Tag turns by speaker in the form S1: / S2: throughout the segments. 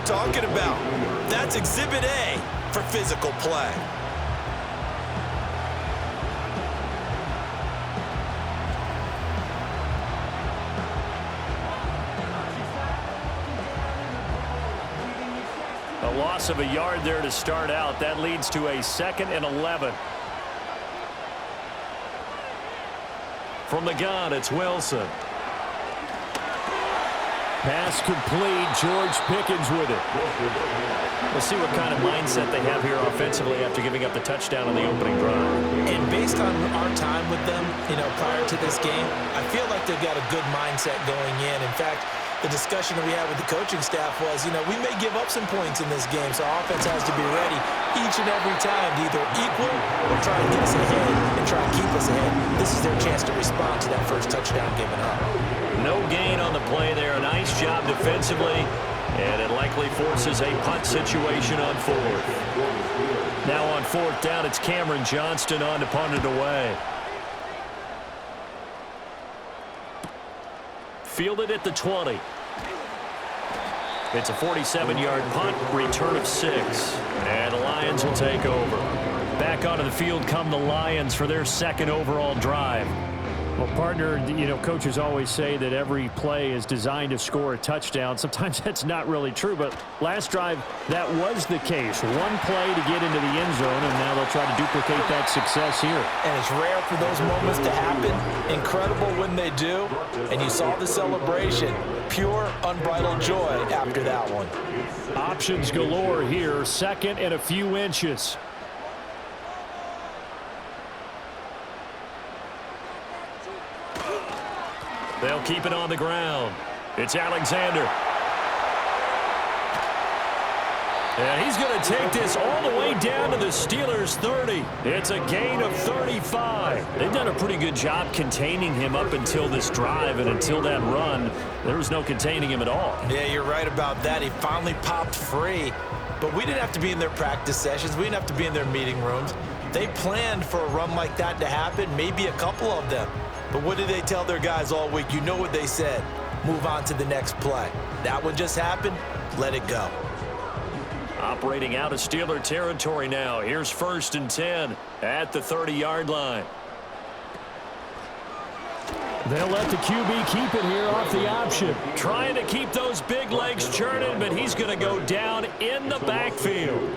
S1: I'm talking about. That's Exhibit A for physical play.
S2: A loss of a yard there to start out. That leads to a 2nd and 11. From the gun, it's Wilson. Pass complete. George Pickens with it. We'll see what kind of mindset they have here offensively after giving up the touchdown on the opening drive.
S1: And based on our time with them, prior to this game, I feel like they've got a good mindset going in. In fact, the discussion that we had with the coaching staff was, we may give up some points in this game, so our offense has to be ready each and every time to either equal or try and get us ahead and try and keep us ahead. This is their chance to respond to that first touchdown given up.
S2: No gain on the play there. A nice job defensively, and it likely forces a punt situation on 4th. Now on 4th down, it's Cameron Johnston on to punt it away. Fielded at the 20. It's a 47-yard punt, return of 6. And the Lions will take over. Back onto the field come the Lions for their 2nd overall drive. Well, partner, coaches always say that every play is designed to score a touchdown. Sometimes that's not really true, but last drive, that was the case. One play to get into the end zone, and now they'll try to duplicate that success here.
S1: And it's rare for those moments to happen. Incredible when they do. And you saw the celebration. Pure, unbridled joy after that one.
S2: Options galore here. 2nd and a few inches. They'll keep it on the ground. It's Alexander. And he's going to take this all the way down to the Steelers' 30. It's a gain of 35. They've done a pretty good job containing him up until this drive, and until that run, there was no containing him at all.
S1: Yeah, you're right about that. He finally popped free. But we didn't have to be in their practice sessions. We didn't have to be in their meeting rooms. They planned for a run like that to happen, maybe a couple of them. But what did they tell their guys all week? You know what they said. Move on to the next play. That one just happened. Let it go.
S2: Operating out of Steeler territory now. Here's 1st and 10 at the 30-yard line. They'll let the QB keep it here off the option. Trying to keep those big legs churning, but he's going to go down in the backfield.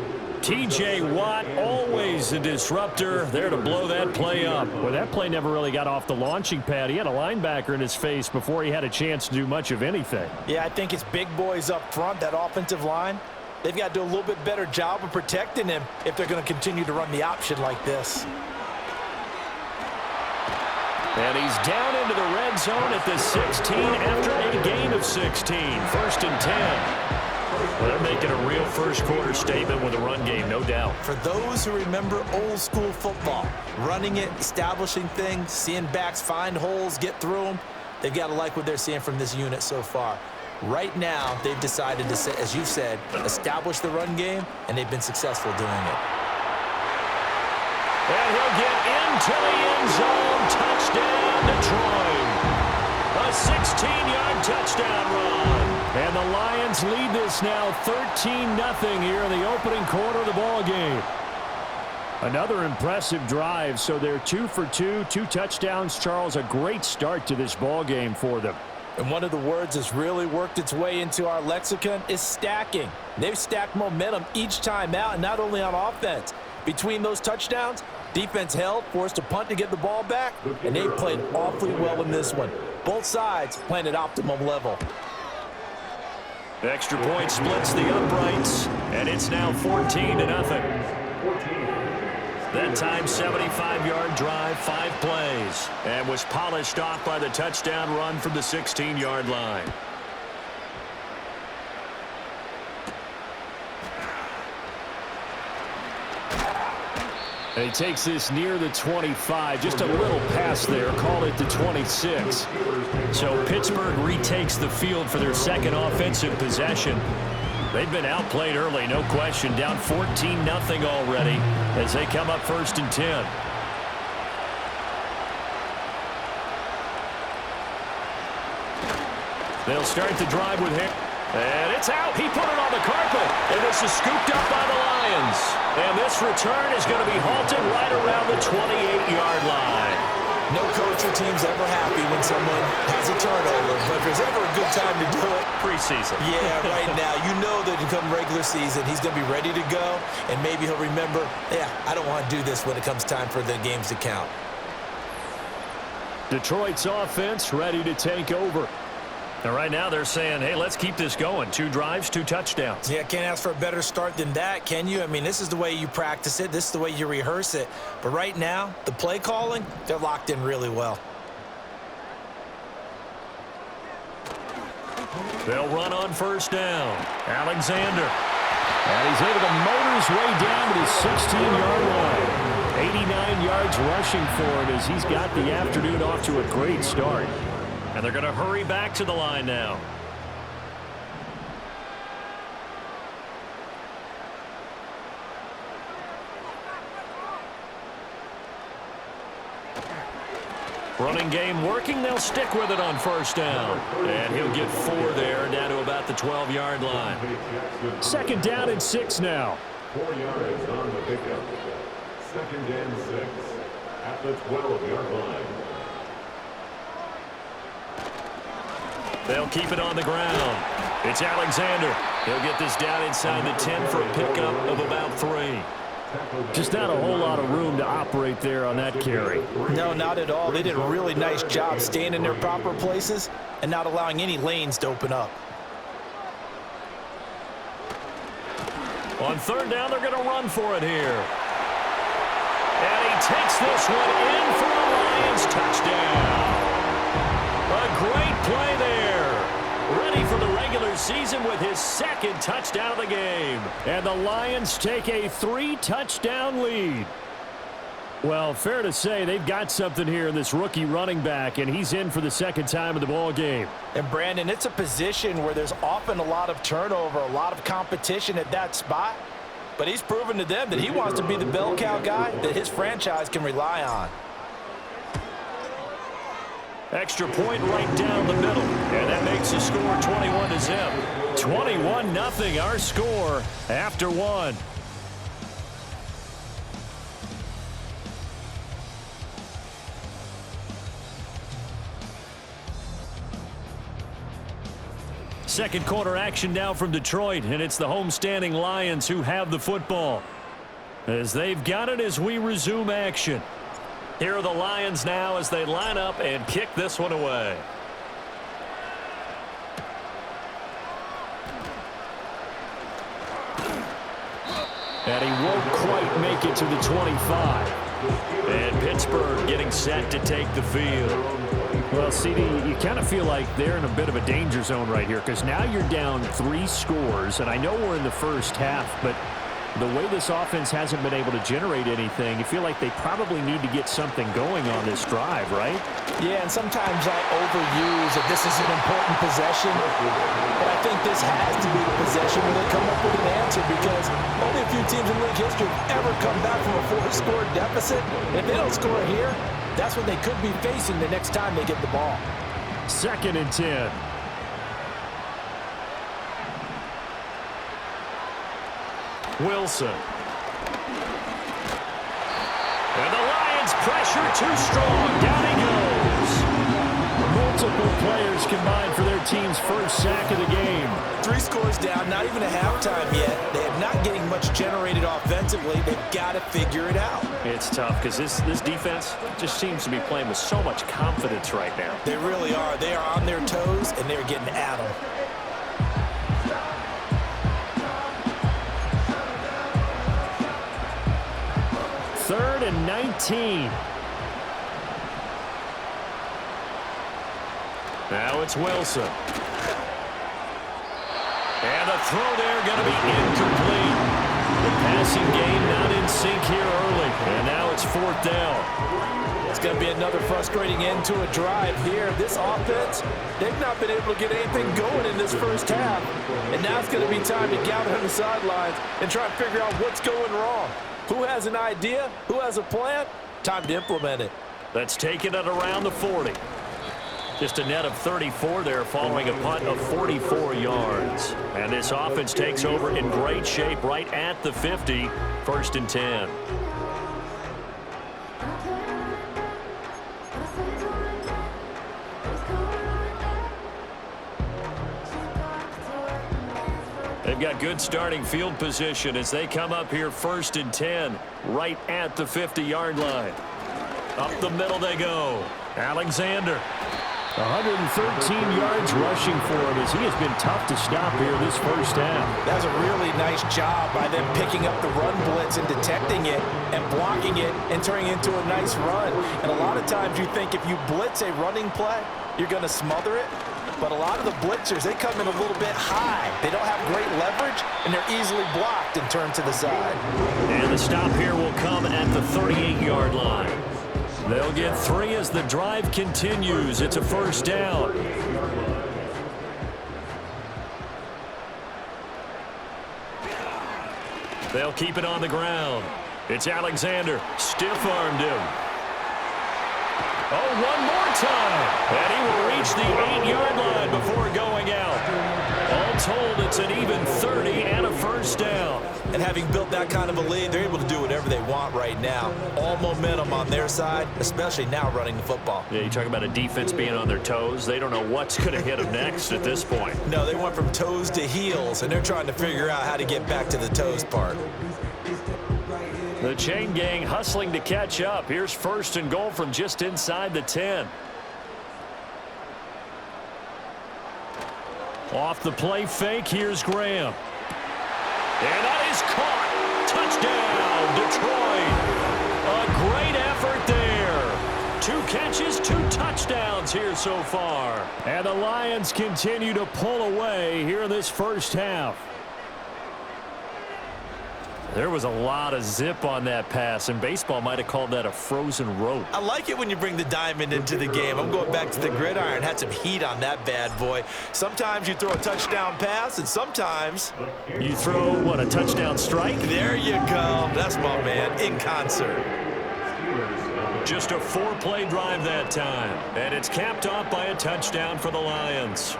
S2: T.J. Watt, always a disruptor, there to blow that play up. Well, that play never really got off the launching pad. He had a linebacker in his face before he had a chance to do much of anything.
S1: Yeah, I think it's big boys up front, that offensive line. They've got to do a little bit better job of protecting him if they're going to continue to run the option like this.
S2: And he's down into the red zone at the 16 after a gain of 16. 1st and 10. Well, they're making a real first-quarter statement with a run game, no doubt.
S1: For those who remember old-school football, running it, establishing things, seeing backs find holes, get through them, they've got to like what they're seeing from this unit so far. Right now, they've decided to, as you said, establish the run game, and they've been successful doing it.
S2: And he'll get into the end zone. Touchdown, Detroit. A 16-yard touchdown run. And the Lions lead this now 13-0 here in the opening quarter of the ball game. Another impressive drive, so they're 2 for 2, 2 touchdowns. Charles, a great start to this ball game for them.
S1: And one of the words that's really worked its way into our lexicon is stacking. They've stacked momentum each time out, and not only on offense. Between those touchdowns, defense held, forced a punt to get the ball back, and they played awfully well in this one. Both sides playing at optimum level.
S2: The extra point splits the uprights, and it's now 14-0. That time, 75-yard drive, 5 plays, and was polished off by the touchdown run from the 16-yard line. And he takes this near the 25, just a little pass there, call it the 26. So Pittsburgh retakes the field for their second offensive possession. They've been outplayed early, no question, down 14-0 already as they come up 1st and 10. They'll start the drive with him. And it's out. He put it on the card This is scooped up by the Lions. And this return is going to be halted right around the 28-yard line.
S1: No coach or team's ever happy when someone has a turnover, but if there's ever a good time to do it,
S2: preseason.
S1: Yeah, right now. You know that come regular season, he's going to be ready to go, and maybe he'll remember, yeah, I don't want to do this when it comes time for the games to count.
S2: Detroit's offense ready to take over. And right now they're saying, hey, let's keep this going. 2 drives, 2 touchdowns.
S1: Yeah, can't ask for a better start than that, can you? I mean, this is the way you practice it. This is the way you rehearse it. But right now, the play calling, they're locked in really well.
S2: They'll run on first down. Alexander. And he's able to motor his way down to the 16-yard line. 89 yards rushing for him as he's got the afternoon off to a great start. And they're going to hurry back to the line now. Running game working. They'll stick with it on first down. And he'll get 4 there, down to about the 12-yard line. 2nd down and 6 now.
S3: 4 yards on the pickup. 2nd and 6 at the 12-yard line.
S2: They'll keep it on the ground. It's Alexander. He'll get this down inside the 10 for a pickup of about 3. Just not a whole lot of room to operate there on that carry.
S1: No, not at all. They did a really nice job staying in their proper places and not allowing any lanes to open up.
S2: On 3rd down, they're going to run for it here. And he takes this one in for a Lions touchdown. A great play there. Ready for the regular season with his 2nd touchdown of the game. And the Lions take a 3-touchdown lead. Well, fair to say they've got something here in this rookie running back, and he's in for the 2nd time of the ball game.
S1: And, Brandon, it's a position where there's often a lot of turnover, a lot of competition at that spot. But he's proven to them that he wants to be the bell cow guy that his franchise can rely on.
S2: Extra point right down the middle, and that makes the score 21-0. 21-0, our score after 1. Second quarter action now from Detroit, and it's the homestanding Lions who have the football. As they've got it as we resume action. Here are the Lions now as they line up and kick this one away. And he won't quite make it to the 25. And Pittsburgh getting set to take the field. Well, CD, you kind of feel like they're in a bit of a danger zone right here because now you're down 3 scores, and I know we're in the first half, but the way this offense hasn't been able to generate anything, you feel like they probably need to get something going on this drive, right?
S1: Yeah, and sometimes I overuse that this is an important possession, but I think this has to be the possession where they come up with an answer because only a few teams in league history have ever come back from a 4-score deficit. And if they don't score here, that's what they could be facing the next time they get the ball.
S2: 2nd and 10. Wilson. And the Lions pressure too strong. Down he goes. Multiple players combined for their team's first sack of the game.
S1: 3 scores down, not even a halftime yet. They are not getting much generated offensively. They've got to figure it out.
S2: It's tough because this defense just seems to be playing with so much confidence right now.
S1: They really are. They are on their toes, and they're getting at them.
S2: 3rd and 19. Now it's Wilson. And the throw there going to be incomplete. The passing game not in sync here early. And now it's 4th down.
S1: It's going to be another frustrating end to a drive here. This offense, they've not been able to get anything going in this first half. And now it's going to be time to gather on the sidelines and try and figure out what's going wrong. Who has an idea? Who has a plan? Time to implement it.
S2: That's taking it around the 40. Just a net of 34 there following a punt of 44 yards. And this offense takes over in great shape right at the 50, 1st and 10. They've got good starting field position as they come up here 1st and 10, right at the 50-yard line. Up the middle they go. Alexander.
S4: 113 yards rushing for him as he has been tough to stop here this first half.
S1: That's a really nice job by them picking up the run blitz and detecting it and blocking it and turning it into a nice run. And a lot of times you think if you blitz a running play, you're going to smother it. But a lot of the blitzers, they come in a little bit high. They don't have great leverage, and they're easily blocked and turned to the side.
S2: And the stop here will come at the 38-yard line. They'll get 3 as the drive continues. It's a 1st down. They'll keep it on the ground. It's Alexander. Stiff-armed him. Oh, one more time. And he will reach the 8-yard line before going out. All told, it's an even 30 and a 1st down.
S1: And having built that kind of a lead, they're able to do whatever they want right now. All momentum on their side, especially now running the football.
S2: Yeah, you talk about a defense being on their toes. They don't know what's going to hit them next at this point.
S1: No, they went from toes to heels, and they're trying to figure out how to get back to the toes part.
S2: The chain gang hustling to catch up. Here's 1st and goal from just inside the 10. Off the play fake, here's Graham. And that is caught. Touchdown, Detroit. A great effort there. 2 catches, 2 touchdowns here so far. And the Lions continue to pull away here in this first half. There was a lot of zip on that pass, and baseball might have called that a frozen rope.
S1: I like it when you bring the diamond into the game. I'm going back to the gridiron. Had some heat on that bad boy. Sometimes you throw a touchdown pass, and sometimes
S2: you throw, what, a touchdown strike?
S1: There you go. That's my man, in concert.
S2: Just a 4-play drive that time, and it's capped off by a touchdown for the Lions.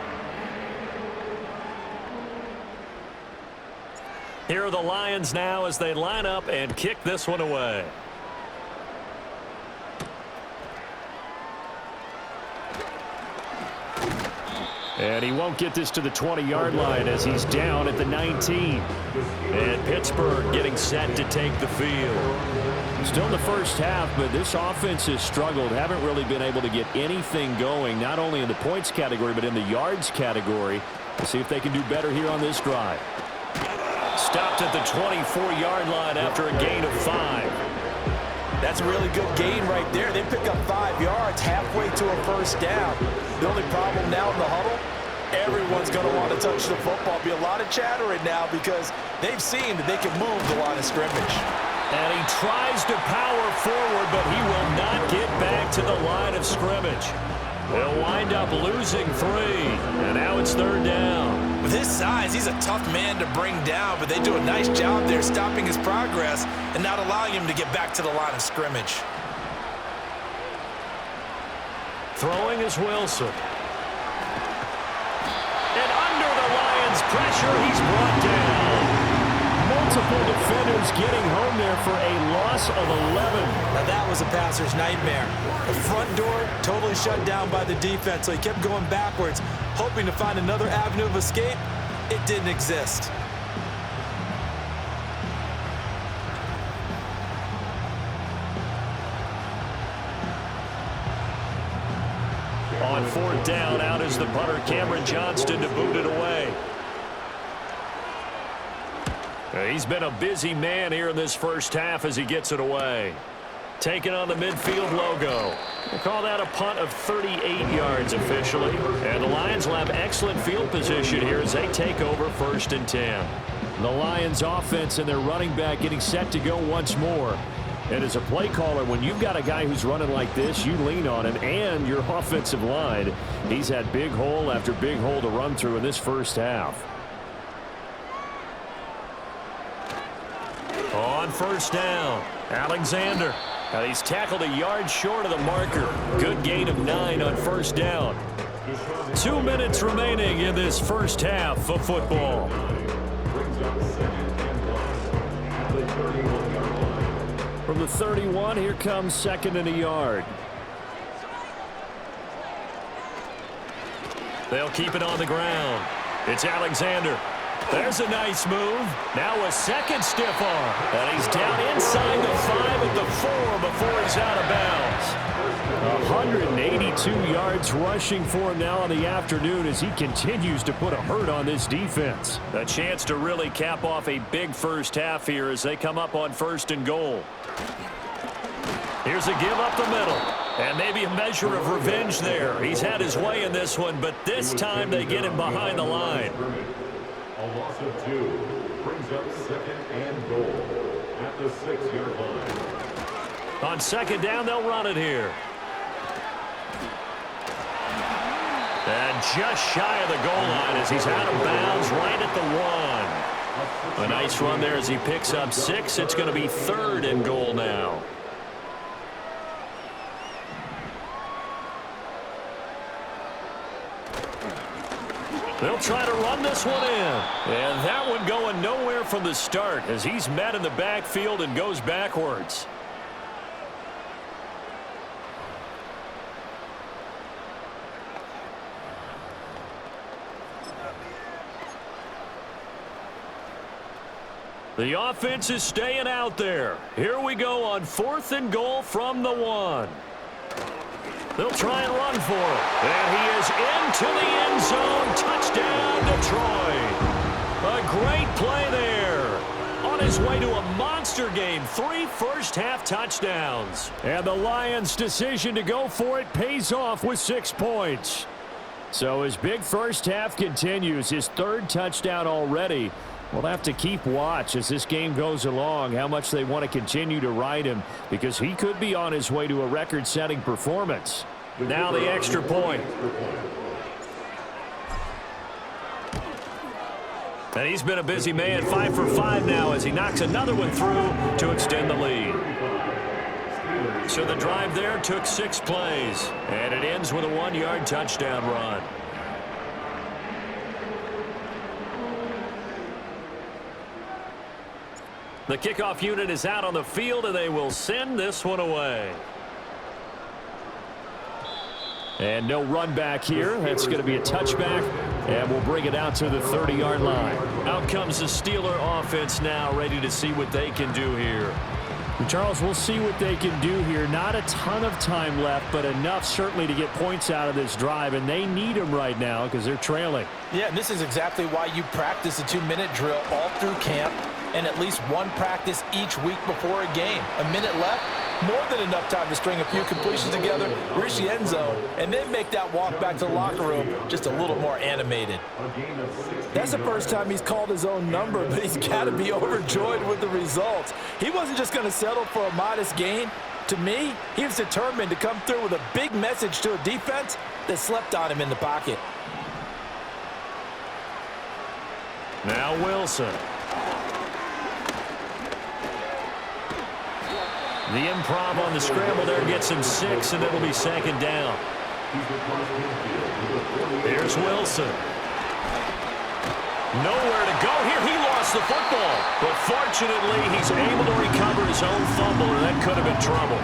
S2: Here are the Lions now as they line up and kick this one away. And he won't get this to the 20-yard line as he's down at the 19. And Pittsburgh getting set to take the field.
S4: Still in the first half, but this offense has struggled. Haven't really been able to get anything going, not only in the points category, but in the yards category. We'll see if they can do better here on this drive.
S2: Stopped at the 24-yard line after a gain of 5.
S1: That's a really good gain right there. They pick up 5 yards halfway to a 1st down. The only problem now in the huddle, everyone's going to want to touch the football. Be a lot of chattering now because they've seen that they can move the line of scrimmage.
S2: And he tries to power forward, but he will not get back to the line of scrimmage. They'll wind up losing 3, and now it's 3rd down.
S1: With his size, he's a tough man to bring down, but they do a nice job there stopping his progress and not allowing him to get back to the line of scrimmage.
S2: Throwing is Wilson. And under the Lions' pressure, he's brought down.
S4: Multiple defenders getting home there for a loss of 11.
S1: Now that was a passer's nightmare. The front door totally shut down by the defense, so he kept going backwards, hoping to find another avenue of escape. It didn't exist.
S2: On 4th down, out is the punter, Cameron Johnston, to boot it away. He's been a busy man here in this first half as he gets it away. Taking on the midfield logo. We'll call that a punt of 38 yards officially. And the Lions will have excellent field position here as they take over 1st and 10.
S4: The Lions offense and their running back getting set to go once more. And as a play caller, when you've got a guy who's running like this, you lean on him and your offensive line. He's had big hole after big hole to run through in this first half.
S2: On 1st down, Alexander.
S4: Now he's tackled a yard short of the marker. Good gain of 9 on first down. 2 minutes remaining in this first half of football. From the 31, here comes 2nd and a yard. They'll keep it on the ground. It's Alexander. There's a nice move. Now a second stiff arm. And he's down inside the 5 at the 4 before he's out of bounds. 182 yards rushing for him now in the afternoon as he continues to put a hurt on this defense. A chance to really cap off a big first half here as they come up on 1st and goal. Here's a give up the middle. And maybe a measure of revenge there. He's had his way in this one, but this time they get him behind the line.
S3: A loss of 2 brings up 2nd and goal at the 6-yard line.
S4: On 2nd down, they'll run it here. And just shy of the goal line as he's out of bounds right at the 1. A nice run there as he picks up 6. It's going to be 3rd and goal now. They'll try to run this one in. And that one going nowhere from the start as he's met in the backfield and goes backwards. The offense is staying out there. Here we go on 4th and goal from the 1. They'll try and run for it. And he is into the end zone. Touchdown, Detroit. A great play there. On his way to a monster game. 3 first-half touchdowns. And the Lions' decision to go for it pays off with 6 points. So his big first half continues. His 3rd touchdown already. We'll have to keep watch as this game goes along, how much they want to continue to ride him, because he could be on his way to a record-setting performance. Now the extra point. And he's been a busy man, 5 for 5 now as he knocks another one through to extend the lead. So the drive there took 6 plays, and it ends with a 1-yard touchdown run. The kickoff unit is out on the field, and they will send this one away. And no run back here. That's going to be a touchback, and we'll bring it out to the 30-yard line. Out comes the Steeler offense now, ready to see what they can do here.
S2: Charles, we'll see what they can do here. Not a ton of time left, but enough certainly to get points out of this drive, and they need them right now because they're trailing.
S1: Yeah, and this is exactly why you practice a 2-minute drill all through camp and at least one practice each week before a game. A minute left, more than enough time to string a few completions together, reach the end zone, and then make that walk back to the locker room just a little more animated. That's the first time he's called his own number, but he's got to be overjoyed with the results. He wasn't just going to settle for a modest gain. To me, he was determined to come through with a big message to a defense that slept on him in the pocket.
S4: Now Wilson. The improv on the scramble there gets him 6, and it'll be 2nd down. Here's Wilson. Nowhere to go here. He lost the football. But fortunately, he's able to recover his own fumble, and that could have been trouble.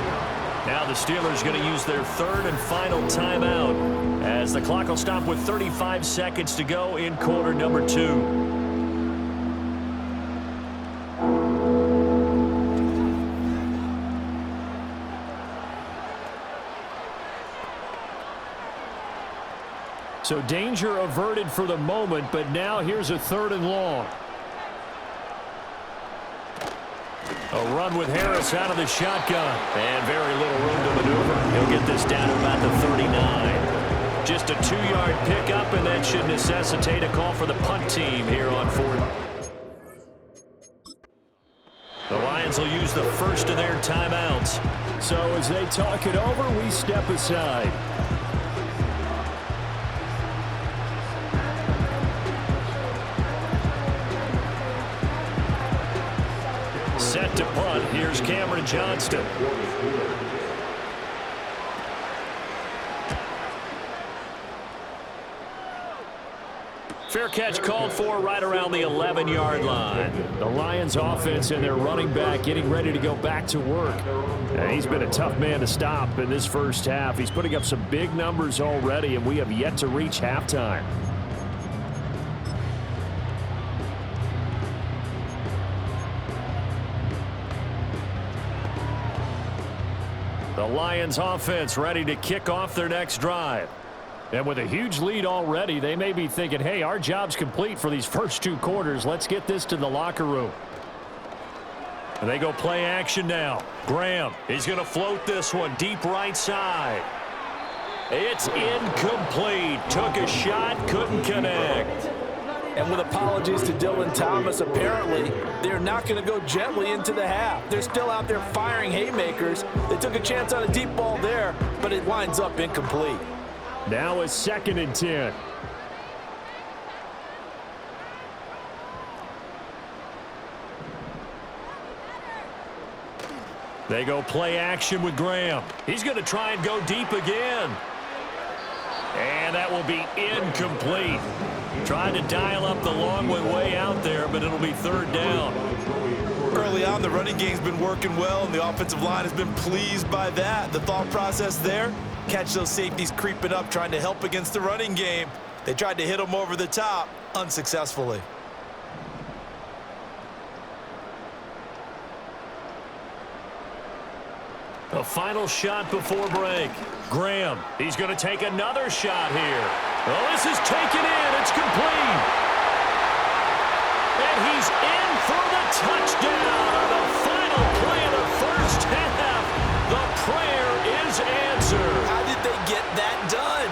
S4: Now the Steelers going to use their 3rd and final timeout as the clock will stop with 35 seconds to go in quarter number 2.
S2: So danger averted for the moment, but now here's a 3rd and long.
S4: A run with Harris out of the shotgun. And very little room to maneuver. He'll get this down to about the 39. Just a 2-yard pickup, and that should necessitate a call for the punt team here on 4th. The Lions will use the first of their timeouts.
S2: So as they talk it over, we step aside.
S4: Set to punt. Here's Cameron Johnston. Fair catch called for right around the 11-yard line. The Lions offense and their running back getting ready to go back to work. He's been a tough man to stop in this first half. He's putting up some big numbers already, and we have yet to reach halftime. The Lions offense ready to kick off their next drive. And with a huge lead already, they may be thinking, hey, our job's complete for these first 2 quarters. Let's get this to the locker room. And they go play action now. Graham, he's going to float this one deep right side. It's incomplete. Took a shot, couldn't connect.
S1: And with apologies to Dylan Thomas, apparently they're not going to go gently into the half. They're still out there firing haymakers. They took a chance on a deep ball there, but it winds up incomplete.
S4: Now a 2nd and 10. They go play action with Graham. He's going to try and go deep again. And that will be incomplete. Trying to dial up the long way out there, but it'll be 3rd down.
S1: Early on, the running game's been working well, and the offensive line has been pleased by that. The thought process there, catch those safeties creeping up, trying to help against the running game. They tried to hit them over the top, unsuccessfully.
S4: A final shot before break. Graham, he's going to take another shot here. Well, this is taken in. It's complete. And he's in for the touchdown on the final play of the first half. The prayer is answered.
S1: How did they get that done?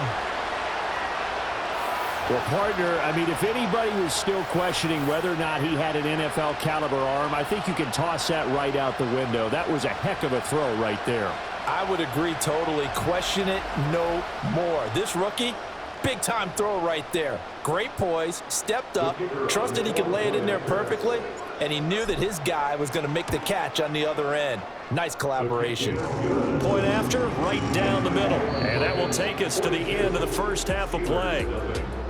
S4: Well, partner, I mean, if anybody was still questioning whether or not he had an NFL caliber arm, I think you can toss that right out the window. That was a heck of a throw right there.
S1: I would agree totally. Question it no more. This rookie, big-time throw right there. Great poise, stepped up, trusted he could lay it in there perfectly, and he knew that his guy was going to make the catch on the other end. Nice collaboration.
S4: Point after, right down the middle. And that will take us to the end of the first half of play.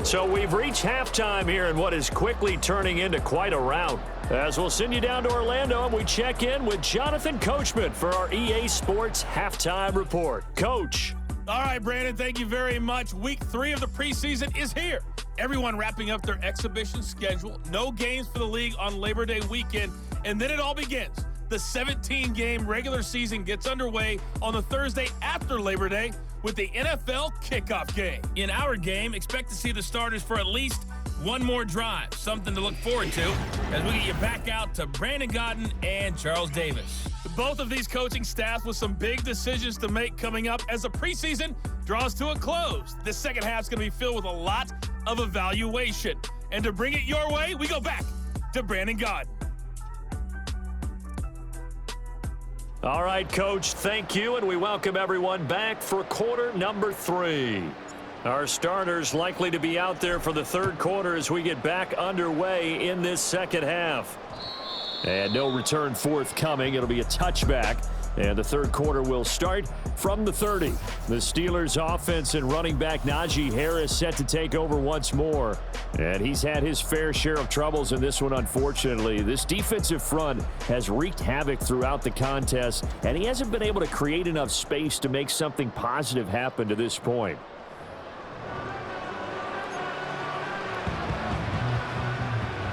S4: So we've reached halftime here in what is quickly turning into quite a rout. As we'll send you down to Orlando, and we check in with Jonathan Coachman for our EA Sports Halftime Report. Coach.
S5: All right, Brandon, thank you very much. Week 3 of the preseason is here. Everyone wrapping up their exhibition schedule. No games for the league on Labor Day weekend, and then it all begins. The 17-game regular season gets underway on the Thursday after Labor Day with the NFL kickoff game. In our game, expect to see the starters for at least one more drive, something to look forward to as we get you back out to Brandon Gaudin and Charles Davis. Both of these coaching staffs with some big decisions to make coming up as the preseason draws to a close. This second half is going to be filled with a lot of evaluation. And to bring it your way, we go back to Brandon Gaudin.
S4: All right, Coach, thank you, and we welcome everyone back for quarter number 3. Our starters likely to be out there for the 3rd quarter as we get back underway in this second half. And no return forthcoming. It'll be a touchback. And the 3rd quarter will start from the 30. The Steelers offense and running back Najee Harris set to take over once more. And he's had his fair share of troubles in this one, unfortunately. This defensive front has wreaked havoc throughout the contest, and he hasn't been able to create enough space to make something positive happen to this point.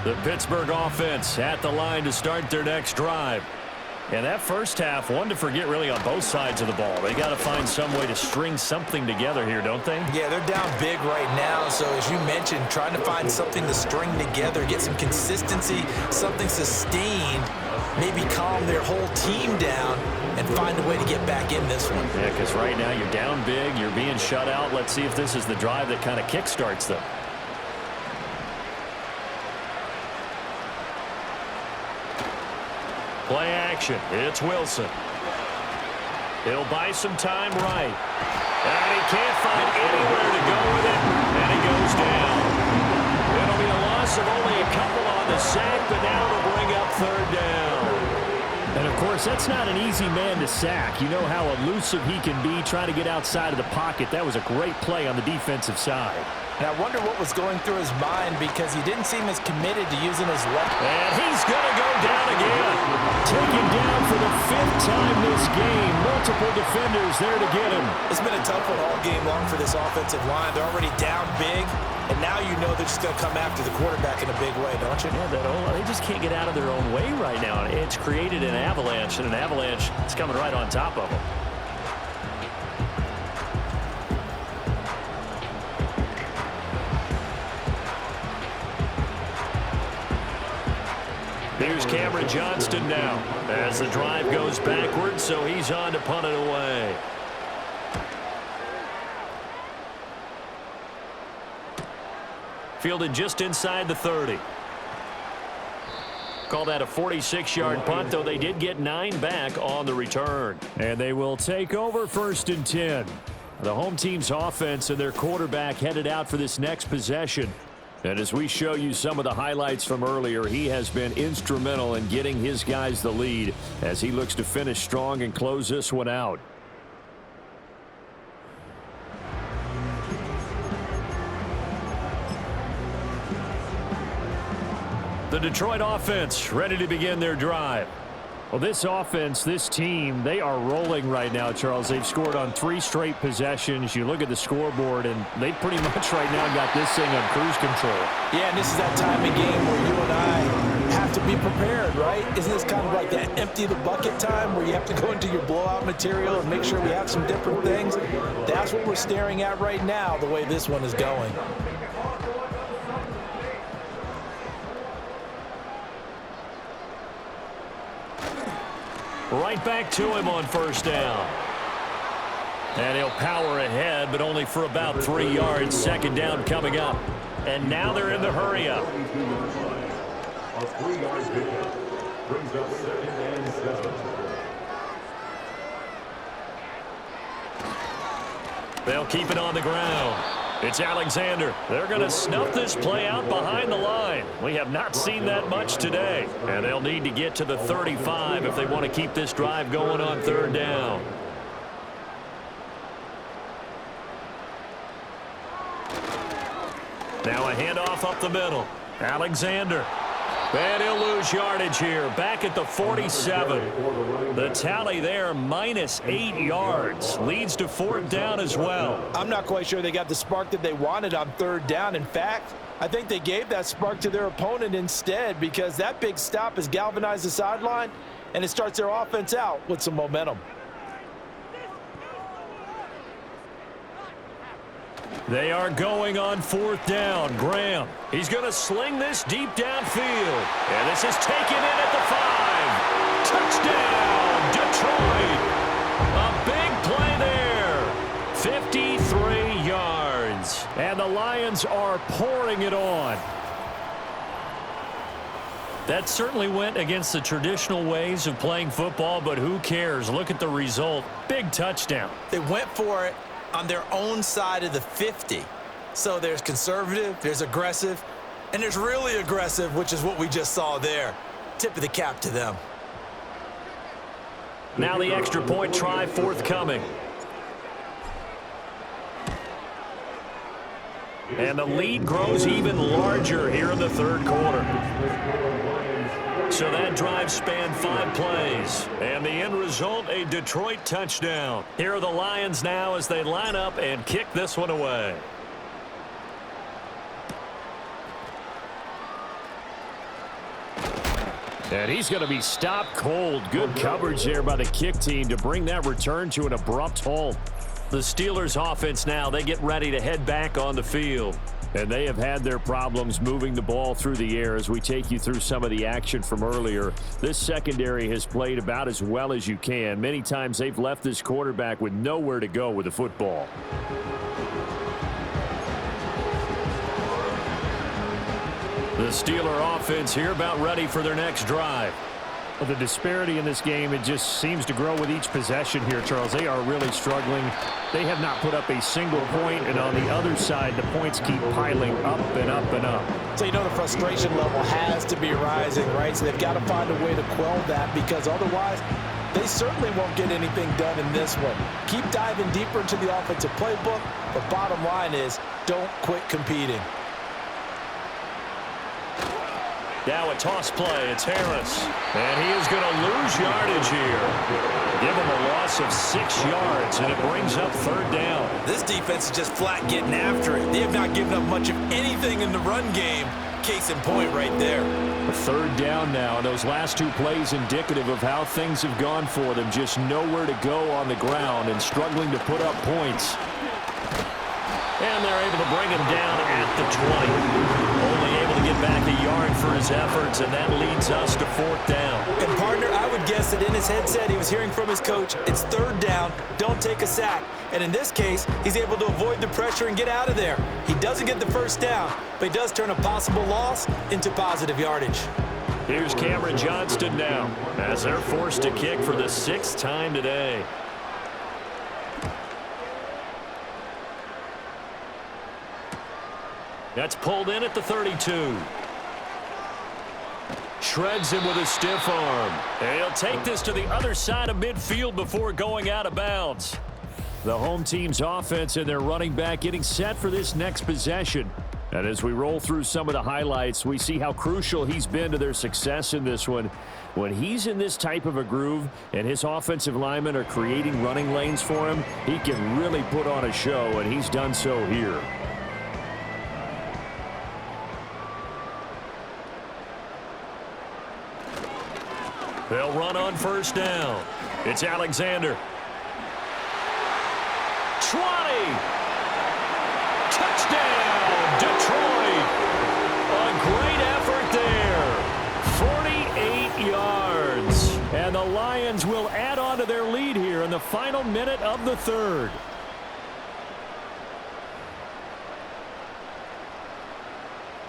S4: The Pittsburgh offense at the line to start their next drive. And that first half, one to forget really on both sides of the ball. They got to find some way to string something together here, don't they?
S1: Yeah, they're down big right now. So as you mentioned, trying to find something to string together, get some consistency, something sustained, maybe calm their whole team down and find a way to get back in this one.
S4: Yeah, because right now you're down big, you're being shut out. Let's see if this is the drive that kind of kickstarts them. Play action. It's Wilson. He'll buy some time right. And he can't find anywhere to go with it, and he goes down. It'll be a loss of only a couple on the sack, but now it'll bring up 3rd down. course, that's not an easy man to sack. You know how elusive he can be trying to get outside of the pocket. That was a great play on the defensive side.
S1: And I wonder what was going through his mind because he didn't seem as committed to using his left.
S4: And he's going to go down again. Taken down for the 5th time this game. Multiple defenders there to get him.
S1: It's been a tough one all game long for this offensive line. They're already down big, and now you know they're just going to come after the quarterback in a big way, don't you?
S2: Yeah, they just can't get out of their own way right now. It's created an avalanche, and an avalanche is coming right on top of them. Here's Cameron Johnston now as the drive goes backwards, so he's on to punt it away. Fielded just inside the 30. Call that a 46-yard punt, though they did get 9 back on the return.
S4: And they will take over 1st and 10. The home team's offense and their quarterback headed out for this next possession. And as we show you some of the highlights from earlier, he has been instrumental in getting his guys the lead as he looks to finish strong and close this one out.
S2: The Detroit offense ready to begin their drive.
S4: Well, this offense, this team, they are rolling right now, Charles. They've scored on 3 straight possessions. You look at the scoreboard, and they pretty much right now got this thing on cruise control.
S1: Yeah, and this is that time of game where you and I have to be prepared, right? Isn't this kind of like that empty the bucket time where you have to go into your blowout material and make sure we have some different things? That's what we're staring at right now, the way this one is going.
S2: Right back to him on 1st down. And he'll power ahead, but only for about 3 yards. 2nd down coming up. And now they're in the hurry up.
S3: A 3-yard pickup brings up 2nd and 7.
S2: They'll keep it on the ground. It's Alexander. They're going to snuff this play out behind the line. We have not seen that much today. And they'll need to get to the 35 if they want to keep this drive going on 3rd down. Now a handoff up the middle. Alexander. And he'll lose yardage here. Back at the 47. The tally there, -8 yards. Leads to 4th down as well.
S1: I'm not quite sure they got the spark that they wanted on 3rd down. In fact, I think they gave that spark to their opponent instead because that big stop has galvanized the sideline, and it starts their offense out with some momentum.
S2: They are going on 4th down. Graham, he's going to sling this deep downfield. And this is taken in at the 5. Touchdown, Detroit. A big play there. 53 yards.
S4: And the Lions are pouring it on.
S2: That certainly went against the traditional ways of playing football, but who cares? Look at the result. Big touchdown.
S1: They went for it on their own side of the 50. So there's conservative, there's aggressive, and there's really aggressive, which is what we just saw there. Tip of the cap to them.
S2: Now the extra point try forthcoming. And the lead grows even larger here in the 3rd quarter. So that drive spanned 5 plays. And the end result, a Detroit touchdown. Here are the Lions now as they line up and kick this one away.
S4: And he's going to be stopped cold. Good coverage there by the kick team to bring that return to an abrupt halt.
S2: The Steelers offense now, they get ready to head back on the field.
S4: And they have had their problems moving the ball through the air as we take you through some of the action from earlier. This secondary has played about as well as you can. Many times they've left this quarterback with nowhere to go with the football.
S2: The Steeler offense here about ready for their next drive.
S4: Well, the disparity in this game, it just seems to grow with each possession here, Charles. They are really struggling. They have not put up a single point, and on the other side, the points keep piling up and up and up.
S1: So you know the frustration level has to be rising, right? So they've got to find a way to quell that, because otherwise they certainly won't get anything done in this one. Keep diving deeper into the offensive playbook, but bottom line is don't quit competing.
S2: Now a toss play. It's Harris. And he is going to lose yardage here. Give him a loss of 6 yards, and it brings up 3rd down.
S1: This defense is just flat getting after it. They have not given up much of anything in the run game. Case in point right there.
S4: A 3rd down now, and those last 2 plays indicative of how things have gone for them. Just nowhere to go on the ground and struggling to put up points.
S2: And they're able to bring him down at the 20. Only able to get back a yard for his efforts, and that leads us to 4th down.
S1: And, partner, I would guess that in his headset he was hearing from his coach, it's 3rd down, don't take a sack. And in this case, he's able to avoid the pressure and get out of there. He doesn't get the 1st down, but he does turn a possible loss into positive yardage.
S2: Here's Cameron Johnston now, as they're forced to kick for the 6th time today. That's pulled in at the 32. Shreds him with a stiff arm. And he'll take this to the other side of midfield before going out of bounds.
S4: The home team's offense and their running back getting set for this next possession. And as we roll through some of the highlights, we see how crucial he's been to their success in this one. When he's in this type of a groove and his offensive linemen are creating running lanes for him, he can really put on a show, and he's done so here.
S2: They'll run on 1st down. It's Alexander. 20. Touchdown, Detroit. A great effort there.
S4: 48 yards. And the Lions will add on to their lead here in the final minute of the 3rd.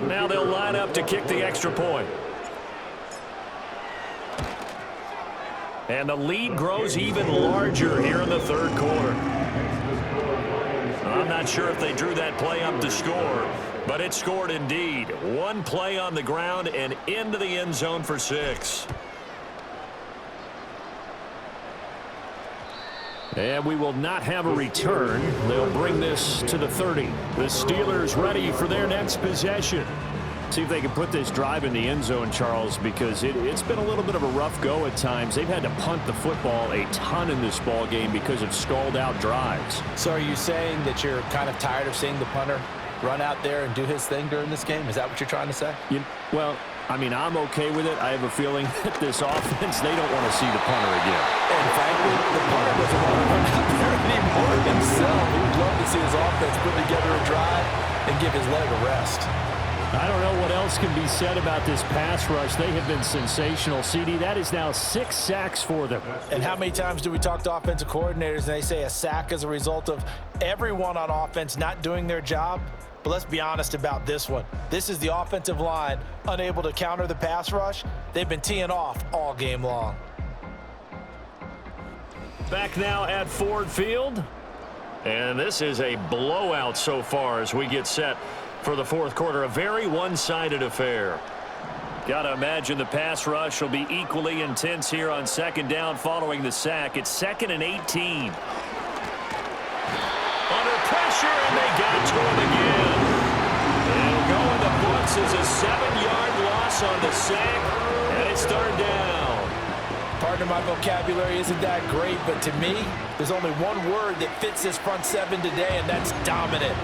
S2: Now they'll line up to kick the extra point. And the lead grows even larger here in the 3rd quarter. I'm not sure if they drew that play up to score, but it scored indeed. 1 play on the ground and into the end zone for 6.
S4: And we will not have a return. They'll bring this to the 30. The Steelers ready for their next possession. See if they can put this drive in the end zone, Charles, because it's been a little bit of a rough go at times. They've had to punt the football a ton in this ball game because of stalled-out drives.
S1: So are you saying that you're kind of tired of seeing the punter run out there and do his thing during this game? Is that what you're trying to say?
S4: Well, I mean, I'm okay with it. I have a feeling that this offense, they don't want to see the punter again.
S1: And frankly, the punter doesn't want to run out there anymore himself. He would love to see his offense put together a drive and give his leg a rest.
S4: I don't know what else can be said about this pass rush. They have been sensational. CD, that is now 6 sacks for them.
S1: And how many times do we talk to offensive coordinators and they say a sack is a result of everyone on offense not doing their job? But let's be honest about this one. This is the offensive line unable to counter the pass rush. They've been teeing off all game long.
S2: Back now at Ford Field. And this is a blowout so far as we get set for the 4th quarter. A very one-sided affair. Got to imagine the pass rush will be equally intense here on 2nd down following the sack. It's 2nd and 18. Under pressure, and they got to him again. It'll go in the books as a 7-yard loss on the sack, and it's 3rd down.
S1: Partner, my vocabulary isn't that great, but to me, there's only one word that fits this front 7 today, and that's dominant.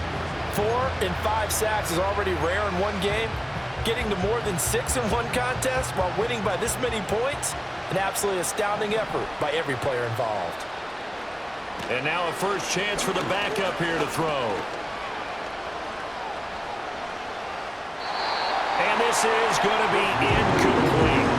S1: 4 and 5 sacks is already rare in one game. Getting to more than 6 in one contest while winning by this many points, an absolutely astounding effort by every player involved.
S2: And now a first chance for the backup here to throw. And this is going to be incomplete.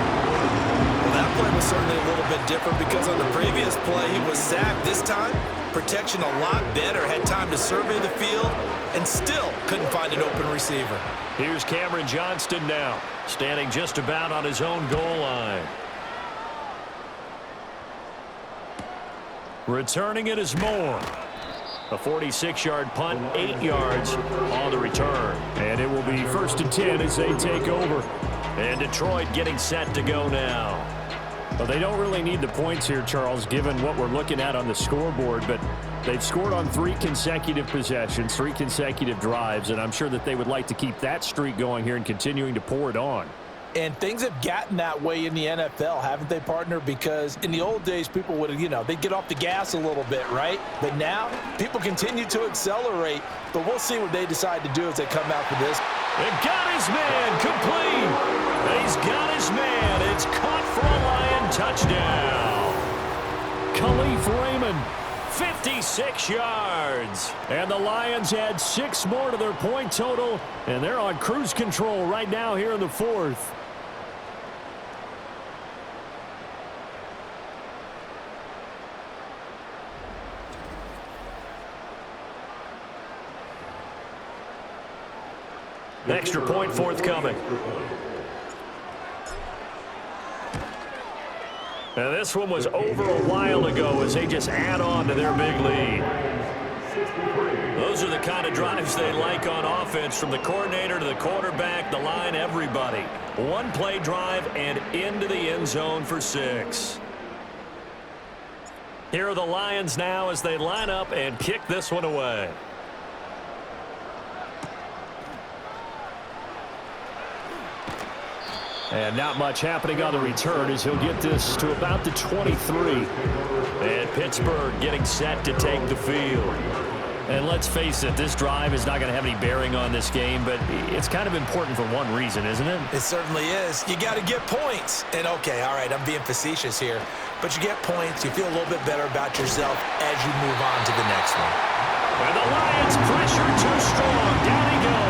S1: Well, that play was certainly a little bit different because on the previous play he was sacked. This time, protection a lot better, had time to survey the field, and still couldn't find an open receiver.
S2: Here's Cameron Johnston now, standing just about on his own goal line. Returning it is Moore. A 46-yard punt, 8 yards on the return. And it will be 1st and 10 as they take over. And Detroit getting set to go now.
S4: Well, they don't really need the points here, Charles, given what we're looking at on the scoreboard, but they've scored on 3 consecutive possessions, 3 consecutive drives, and I'm sure that they would like to keep that streak going here and continuing to pour it on.
S1: And things have gotten that way in the NFL, haven't they, partner? Because in the old days, people would, they'd get off the gas a little bit, right? But now, people continue to accelerate. But we'll see what they decide to do as they come out for this.
S2: They've got his man, complete. He's got his man. It's caught for a Lion touchdown.
S4: Khalif Raymond,
S2: 56 yards.
S4: and the Lions add 6 more to their point total, and they're on cruise control right now here in the 4th.
S2: Extra point forthcoming. Now this one was over a while ago as they just add on to their big lead. Those are the kind of drives they like on offense, from the coordinator to the quarterback, the line, everybody. 1-play drive and into the end zone for 6. Here are the Lions now as they line up and kick this one away.
S4: And not much happening on the return as he'll get this to about the 23.
S2: And Pittsburgh getting set to take the field.
S4: And let's face it, this drive is not going to have any bearing on this game, but it's kind of important for one reason, isn't it?
S1: It certainly is. You got to get points. And, okay, all right, I'm being facetious here. But you get points, you feel a little bit better about yourself as you move on to the next one.
S2: And the Lions pressure too strong. Down he goes.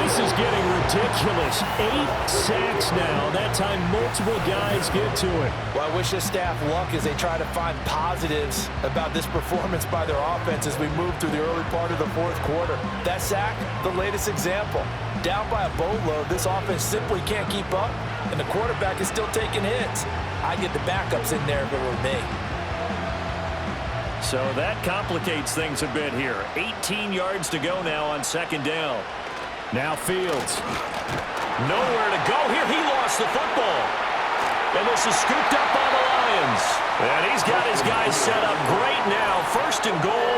S4: This is getting ridiculous. 8 sacks now. That time multiple guys get to it.
S1: Well, I wish this staff luck as they try to find positives about this performance by their offense as we move through the early part of the 4th quarter. That sack, the latest example. Down by a boatload, this offense simply can't keep up, and the quarterback is still taking hits. I'd get the backups in there if it were me.
S2: So that complicates things a bit here. 18 yards to go now on 2nd down.
S4: Now Fields.
S2: Nowhere to go here. He lost the football. And this is scooped up by the Lions. And he's got his guys set up great now. 1st and goal.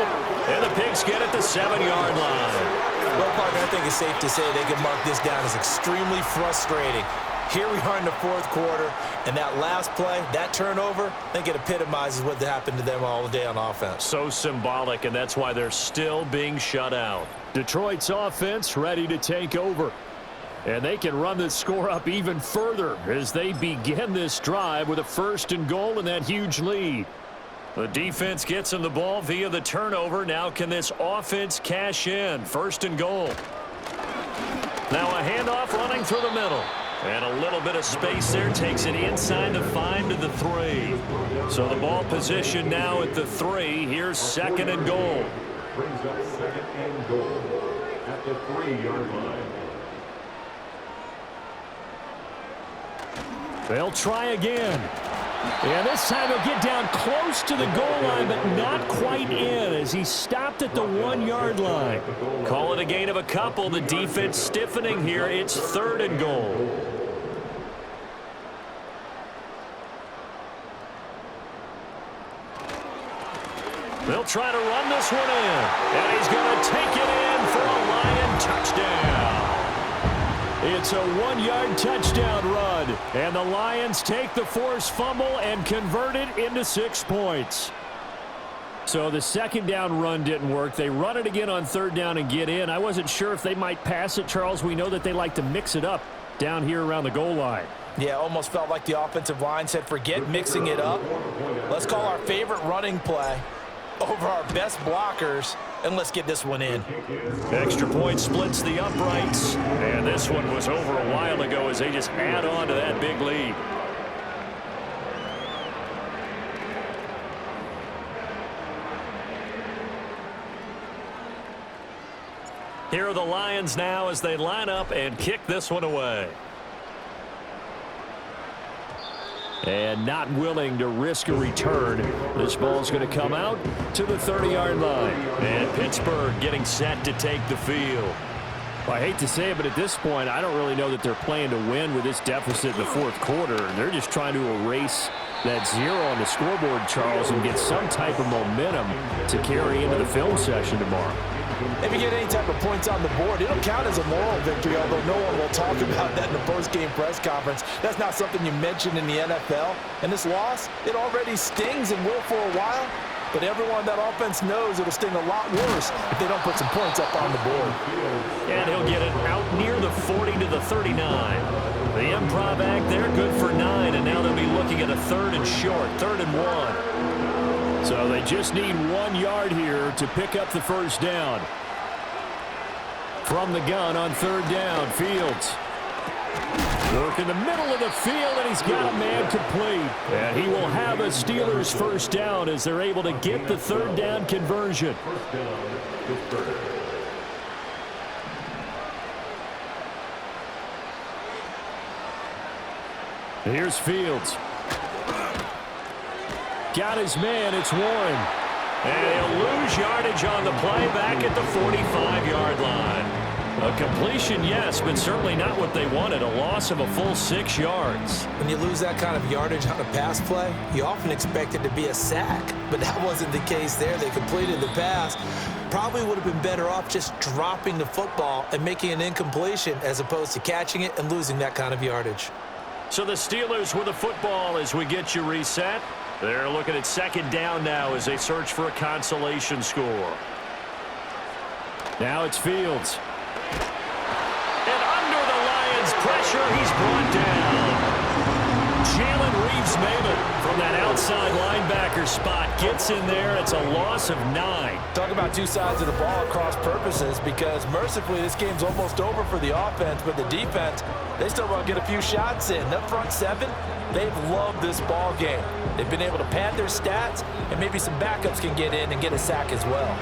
S2: And the Pigs get at the 7-yard line.
S1: Well, Parker, I think it's safe to say they can mark this down as extremely frustrating. Here we are in the 4th quarter, and that last play, that turnover, I think it epitomizes what happened to them all day on offense.
S2: So symbolic, and that's why they're still being shut out.
S4: Detroit's offense ready to take over. And they can run this score up even further as they begin this drive with a 1st and goal and that huge lead.
S2: The defense gets them the ball via the turnover. Now can this offense cash in? 1st and goal. Now a handoff running through the middle. And a little bit of space there, takes it inside the 5 to the 3. So the ball position now at the 3. Here's 2nd and goal.
S3: Brings up 2nd and goal at the 3-yard line.
S4: They'll try again. And this time he'll get down close to the goal line, but not quite in as he stopped at the 1-yard line.
S2: Call it a gain of a couple. The defense stiffening here. It's 3rd and goal. They'll try to run this one in. And he's going to take it in for a Lion touchdown.
S4: It's a 1-yard touchdown run. And the Lions take the forced fumble and convert it into 6 points. So the 2nd down run didn't work. They run it again on 3rd down and get in. I wasn't sure if they might pass it, Charles. We know that they like to mix it up down here around the goal line.
S1: Yeah, almost felt like the offensive line said, forget mixing it up. Let's call our favorite running play over our best blockers, and let's get this one in.
S2: Extra point splits the uprights, and this one was over a while ago as they just add on to that big lead. Here are the Lions now as they line up and kick this one away.
S4: And not willing to risk a return. This ball's going to come out to the 30-yard line.
S2: And Pittsburgh getting set to take the field.
S4: Well, I hate to say it, but at this point, I don't really know that they're playing to win with this deficit in the fourth quarter. They're just trying to erase that 0 on the scoreboard, Charles, and get some type of momentum to carry into the film session tomorrow.
S1: If you get any type of points on the board, it'll count as a moral victory, although no one will talk about that in the post-game press conference. That's not something you mention in the NFL. And this loss, it already stings and will for a while. But everyone on that offense knows it'll sting a lot worse if they don't put some points up on the board.
S2: And he'll get it out near the 40 to the 39. The improv act there, good for 9, and now they'll be looking at a 3rd and short, 3rd and 1.
S4: So they just need 1 yard here to pick up the first down. From the gun on 3rd down, Fields. Work in the middle of the field, and he's got a man complete. And he will have a Steelers first down as they're able to get the 3rd down conversion. Here's Fields. Got his man, it's Warren.
S2: And he'll lose yardage on the play back at the 45-yard line. A completion, yes, but certainly not what they wanted. A loss of a full 6 yards.
S1: When you lose that kind of yardage on a pass play, you often expect it to be a sack. But that wasn't the case there. They completed the pass. Probably would have been better off just dropping the football and making an incompletion as opposed to catching it and losing that kind of yardage.
S2: So the Steelers with the football as we get you reset. They're looking at 2nd down now as they search for a consolation score.
S4: Now it's Fields.
S2: And under the Lions' pressure, he's brought down. Jalen Reeves-Maybin from that outside linebacker spot gets in there. It's a loss of 9.
S1: Talk about two sides of the ball across purposes, because mercifully this game's almost over for the offense, but the defense, they still want to get a few shots in. That front 7, they've loved this ball game. They've been able to pad their stats, and maybe some backups can get in and get a sack as well.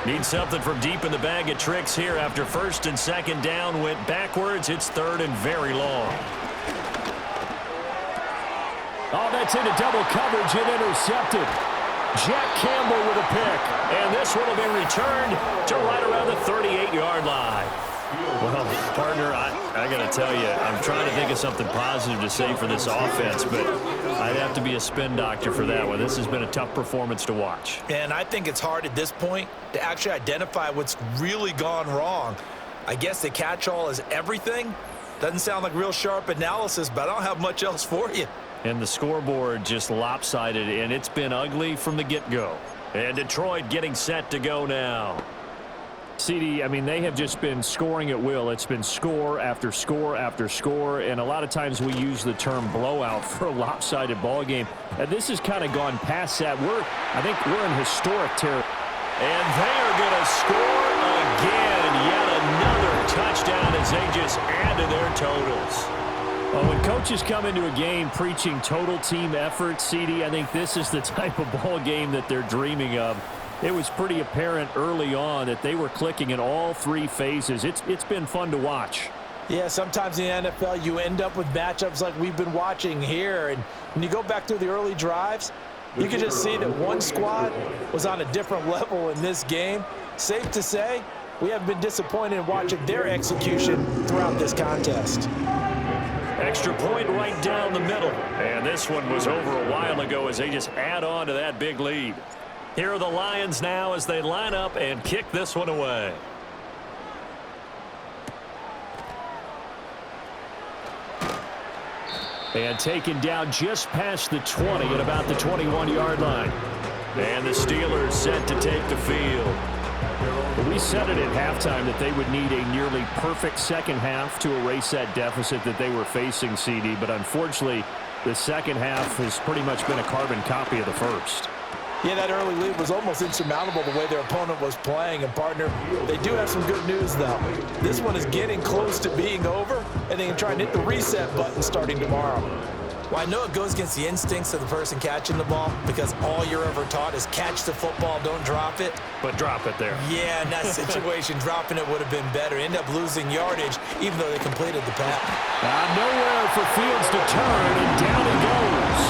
S2: Need something from deep in the bag of tricks here after 1st and 2nd down went backwards. It's 3rd and very long.
S4: Oh, that's into double coverage and intercepted. Jack Campbell with a pick.
S2: And this one will be returned to right around the 38-yard line.
S4: Well, partner, I got to tell you, I'm trying to think of something positive to say for this offense, but I'd have to be a spin doctor for that one. This has been a tough performance to watch.
S1: And I think it's hard at this point to actually identify what's really gone wrong. I guess the catch-all is everything. Doesn't sound like real sharp analysis, but I don't have much else for you.
S2: And the scoreboard just lopsided, and it's been ugly from the get-go. And Detroit getting set to go now.
S4: CD, I mean, they have just been scoring at will. It's been score after score after score, and a lot of times we use the term blowout for a lopsided ball game. And this has kind of gone past that. I think we're in historic territory.
S2: And they are going to score again. Yet another touchdown as they just add to their totals.
S4: Well, when coaches come into a game preaching total team effort, CD, I think this is the type of ball game that they're dreaming of. It was pretty apparent early on that they were clicking in all 3 phases. It's been fun to watch.
S1: Yeah, sometimes in the NFL you end up with matchups like we've been watching here. And when you go back to the early drives, you can just see that one squad was on a different level in this game. Safe to say, we haven't been disappointed in watching their execution throughout this contest.
S2: Extra point right down the middle. And this one was over a while ago as they just add on to that big lead. Here are the Lions now as they line up and kick this one away.
S4: And taken down just past the 20 at about the 21-yard line.
S2: And the Steelers set to take the field.
S4: We said it at halftime that they would need a nearly perfect second half to erase that deficit that they were facing, CD. But unfortunately, the second half has pretty much been a carbon copy of the first.
S1: Yeah, that early lead was almost insurmountable the way their opponent was playing. And, partner, they do have some good news, though. This one is getting close to being over, and they can try and hit the reset button starting tomorrow. Well, I know it goes against the instincts of the person catching the ball because all you're ever taught is catch the football, don't drop it.
S2: But drop it there.
S1: Yeah, in that situation, dropping it would have been better. End up losing yardage, even though they completed the pass.
S2: Nowhere for Fields to turn, and down he goes.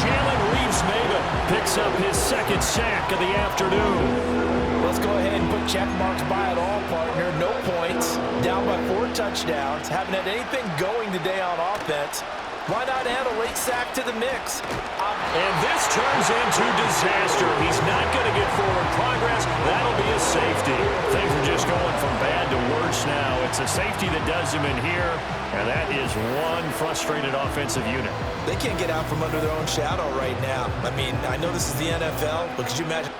S2: Jalen Reeves-Maybin picks up his second sack of the afternoon.
S1: Let's go ahead and put check marks by it all, partner. No points. Down by 4 touchdowns. Haven't had anything going today on offense. Why not add a late sack to the mix?
S2: And this turns into disaster. He's not going to get forward progress. That'll be a safety. Things are just going from bad to worse now. It's a safety that does him in here, and that is one frustrated offensive unit.
S1: They can't get out from under their own shadow right now. I mean, I know this is the NFL, but could you imagine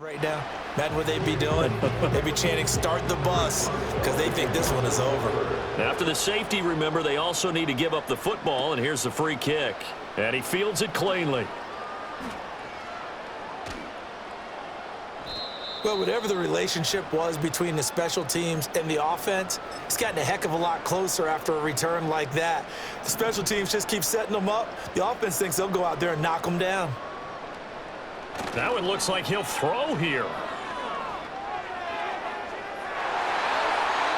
S1: right now? Imagine what they'd be doing. They'd be chanting, start the bus, because they think this one is over.
S2: After the safety, remember, they also need to give up the football, and here's the free kick. And he fields it cleanly.
S1: Well, whatever the relationship was between the special teams and the offense, it's gotten a heck of a lot closer after a return like that. The special teams just keep setting them up. The offense thinks they'll go out there and knock them down.
S2: Now it looks like he'll throw here.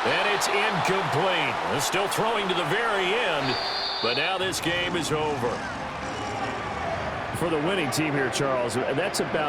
S2: And it's incomplete. They're still throwing to the very end, but now this game is over. For the winning team here, Charles, that's about